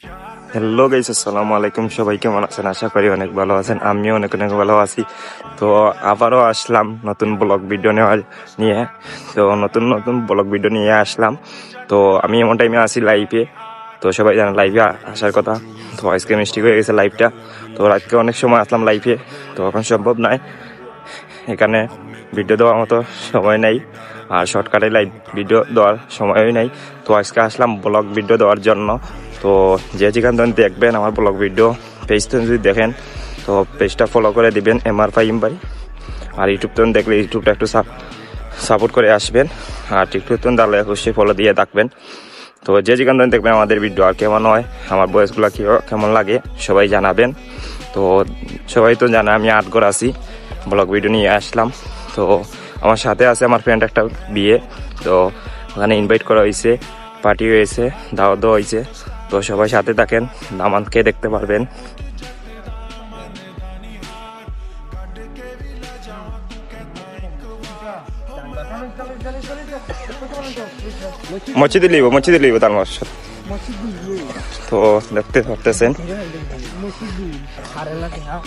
Hello guys, আসসালামু আলাইকুম। সবাই কেমন আছেন? আশা করি অনেক ভালো আছেন। আমিও অনেক অনেক ভালো আছি। তো আবারও আসলাম নতুন ব্লগ ভিডিও নিয়ে। তো নতুন নতুন ব্লগ ভিডিও নিয়ে আসলাম। তো আমি এমন টাইমে আসি লাইভে। তো সবাই জানে লাইভে আসার কথা। তো আজকে মিস্টেক হয়ে গেছে লাইভটা। তো আজকে অনেক সময় আসলাম লাইভে, তো এখন সম্ভব নয়, এখানে ভিডিও দেওয়ার মতো সময় নেই, আর শর্টকাটে লাইভ ভিডিও দেওয়ার সময়ই নেই। তো আজকে আসলাম ব্লগ ভিডিও দেওয়ার জন্য। তো যেখান থেকে দেখবেন আমার ব্লগ ভিডিও পেজটা যদি দেখেন, তো পেজটা ফলো করে দিবেন MR ফাহিম ভাই। আর ইউটিউব থেকে দেখলে ইউটিউবটা একটু সাপোর্ট করে আসবেন, আর টিকটক থেকে তাহলে অবশ্যই ফলো দিয়ে থাকবেন। তো যেখান থেকে দেখবেন আমাদের ভিডিও আর কেমন হয়, আমার ভয়েসগুলো কেমন লাগে সবাই জানাবেন। তো সবাই তো জানে আমি আটঘর আছি, ব্লগ ভিডিও নিয়ে আসলাম। তো আমার সাথে আছে আমার ফ্রেন্ড একটা বিয়ে, তো ওখানে ইনভাইট করা হয়েছে, পার্টি হয়েছে, দাওয়াত দেওয়া হয়েছে। তো সবাই সাথে থাকেন, দামানকে দেখতে পারবেন। মসজিদে লিব তার মাস। তো দেখতে পারতেছেন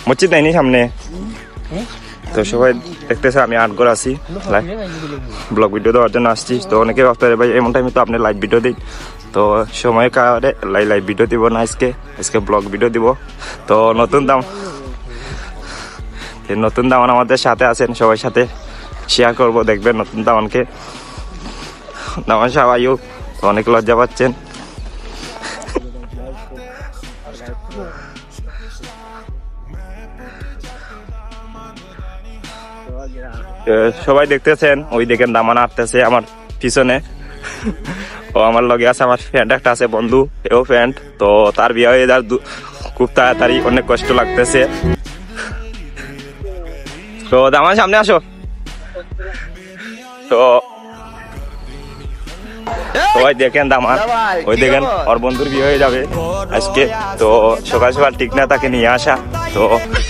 মসজিদ নেই সামনে। তো সবাই দেখতেছে আমি আটঘর আছি, ব্লগ ভিডিও দেওয়ার জন্য আসছি। তো অনেকে ভাবতে পারে ভাই এমন টাইমে তো আপনি লাইভ ভিডিও দিই, তো সময় কারে লাইভ ভিডিও দিব না, আজকে ব্লগ ভিডিও দিব। তো নতুন দামান আমাদের সাথে আছেন, সবার সাথে শেয়ার করবো, দেখবেন নতুন দামানকে। দামান সবাইও অনেক লজ্জা পাচ্ছেন। সবাই দেখতেছেন, ওই দেখেন দামান আসতেছে আমার পিছনে। ও আমার লগে আছে, আমার ফ্রেন্ড একটা আছে, বন্ধু, এও ফ্রেন্ড। তো তার বিয়ে হয়ে যার খুব তাড়াতাড়ি, অনেক কষ্ট লাগতেছে। তো দামান সামনে আসো। তো সবাই দেখেন দামান, ওই দেখেন ওর বন্ধুর বিয়ে হয়ে যাবে আজকে। তো সকাল সকাল ঠিক না তাকে নিয়ে আসা। তো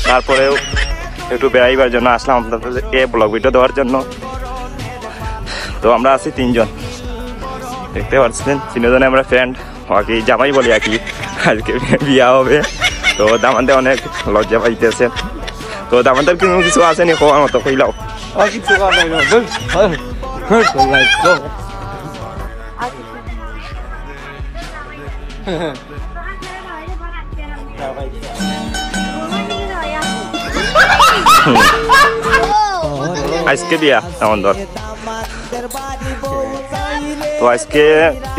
তারপরেও একটু বেড়াইবার জন্য আসলাম আপনাদেরকে ব্লগ ভিডিও দেওয়ার জন্য। তো আমরা আছি তিনজন, দেখতে পাচ্ছেন, তিনজনে আমরা ফ্রেন্ড, ওকে জামাই বলি আর কি। আজকে বিয়া হবে। তো দামানদের অনেক লজ্জা পাইতেছে। তো দামানদের কিছু আসেনি খাওয়ার মতো, কইলাও আজকে বিয়া আমাদের। তো আজকে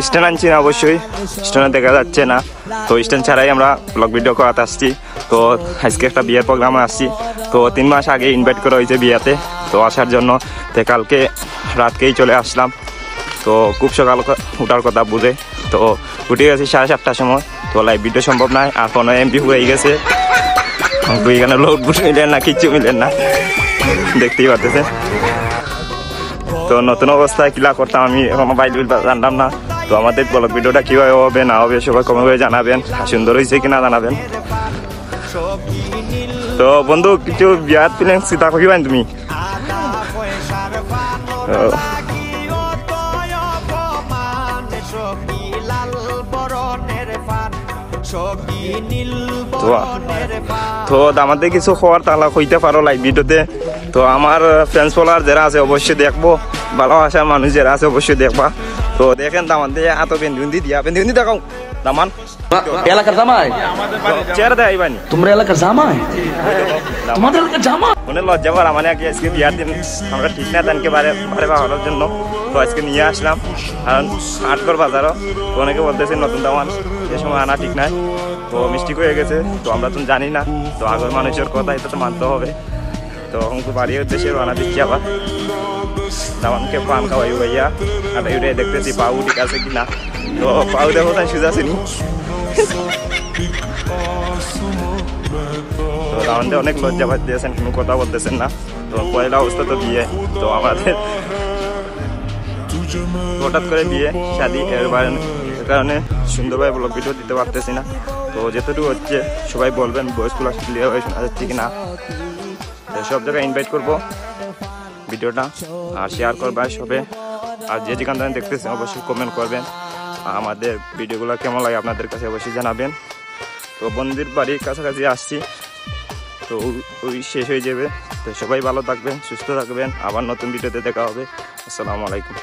স্ট্যান্ড আনছি না, অবশ্যই স্ট্যান্ডে দেখা যাচ্ছে না। তো স্ট্যান্ড ছাড়াই আমরা ব্লগ ভিডিও করাতে আসছি। তো আজকে একটা বিয়ের প্রোগ্রামে আসছি। তো 3 মাস আগে ইনভাইট করা হয়েছে বিয়াতে, তো আসার জন্য। তো কালকে রাতকেই চলে আসলাম। তো খুব সকাল উঠার কথা বুঝে, তো উঠে গেছি 7:30টার সময়। তো লাইভ ভিডিও সম্ভব নয়, আর 15 MB হয়ে গেছে। এখানে লোড বুট মিলেন না, কিচ্ছু মিলেন না, দেখতেই পারতেছে। তো নতুন অবস্থায় কিলা করতাম আমি এখনো বাইল জানতাম না। তো আমাদের ব্লগ ভিডিওটা কিভাবে হবে না হবে সবাই কমে করে জানাবেন, সুন্দর হয়েছে কিনা জানাবেন। তো বন্ধু কিছু বিয়ার ফিলিংস চিন্তা করিবেন তুমি? তো আমাদের কিছু খবর তাহলে হইতে পারো লাইভ ভিডিওতে। তো আমার ফ্রেন্ডস ফলোয়ার যারা আছে অবশ্যই দেখবো, ভালোবাসার মানুষ যারা আছে অবশ্যই দেখবা। তো দেখেন দামান দিয়ে এত বেন্দি দেখাও দামান এলাকার জামাই, চেয়ার দেয় আইবানি তোমরা এলাকার জামাই, তোমাদের এলাকার জামাই। মনে লজ্জা পার মানে আজকে বিয়ার দিন আমরা ঠিক না তানকে বারে বাড়ানোর জন্য। তো আজকে নিয়ে আসলাম, কারণ আটঘর বাজারও। তো অনেকে বলতেছে নতুন দামান যে সময় আনা ঠিক নাই, তো মিষ্টি হয়ে গেছে। তো আমরা তো জানি না, তো আগের মানুষের কথা এটা তো মানতে হবে। তো অঙ্কু বাড়ির উদ্দেশ্যে রানা দিচ্ছি আবার দামানকে পান খাওয়াই ভাইয়া। আর এটাই দেখতেছি পাউ ঠিক আছে কিনা। তো পাউ দেখো তাই সুজা চিনি। তো দামানদের অনেক লজ্জা দিয়েছেন, কোনো কথা বলতেছেন না। তো পয়লা অবস্থা তো বিয়ে, তো আমাদের হঠাৎ করে বিয়ে শাদি, এর কারণে সুন্দরভাবে ব্লগ ভিডিও দিতে পারতেছি না। তো যেতটুকু হচ্ছে সবাই বলবেন ভয়েসগুলো ক্লিয়ার হয়ে শোনা যাচ্ছে কিনা। সব জায়গায় ইনভাইট করবো ভিডিওটা, আর শেয়ার করবা সবে। আর যেখান থেকে দেখতেছেন অবশ্যই কমেন্ট করবেন। আমাদের ভিডিওগুলো কেমন লাগে আপনাদের কাছে অবশ্যই জানাবেন। তো বন্ধুর বাড়ির কাছাকাছি আসছি, তো ওই শেষ হয়ে যাবে। তো সবাই ভালো থাকবেন, সুস্থ থাকবেন, আবার নতুন ভিডিওতে দেখা হবে। আসসালামু আলাইকুম।